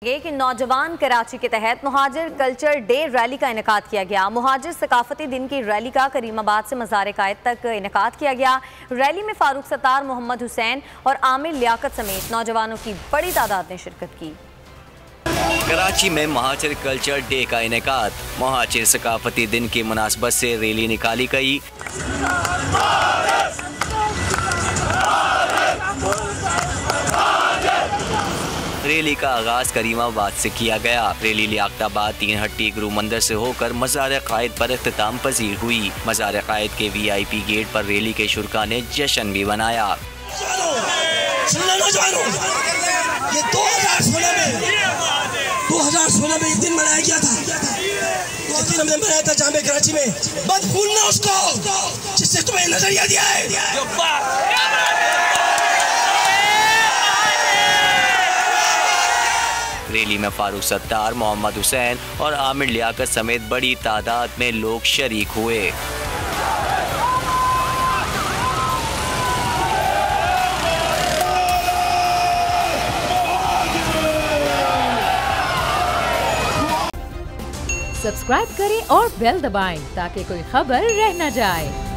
ये कि नौजवान कराची के तहत मुहाजिर कल्चर डे रैली का इनेकाद किया गया। मुहाजिर सकाफती दिन की रैली का करीमाबाद से मज़ार कायद तक इनेकाद किया गया। रैली में फारूक सत्तार, मोहम्मद हुसैन और आमिर लियाकत समेत नौजवानों की बड़ी तादाद ने शिरकत की। कराची में मुहाजिर कल्चर डे का इनेकाद। मुहाजिर सकाफती दिन की मुनासबत से रैली निकाली गई। रैली का आगाज करीमाबाद से किया गया। रैली लियाकताबाद तीन हट्टी गुरु मंदिर से होकर मज़ार कायद पर इख्तिताम पजीर हुई। मज़ार कायद के VIP गेट पर रैली के शुरका ने जश्न भी मनाया। ये 2016 में ये दिन मनाया गया था। वो दिन हमने मनाया था जामे कराची में। मत भूलना उसको जिससे तुम्हें नजरिया दिया है। रैली में फारूक सत्तार, मोहम्मद हुसैन और आमिर लियाकत समेत बड़ी तादाद में लोग शरीक हुए। सब्सक्राइब करें और बेल दबाएं ताकि कोई खबर रह न जाए।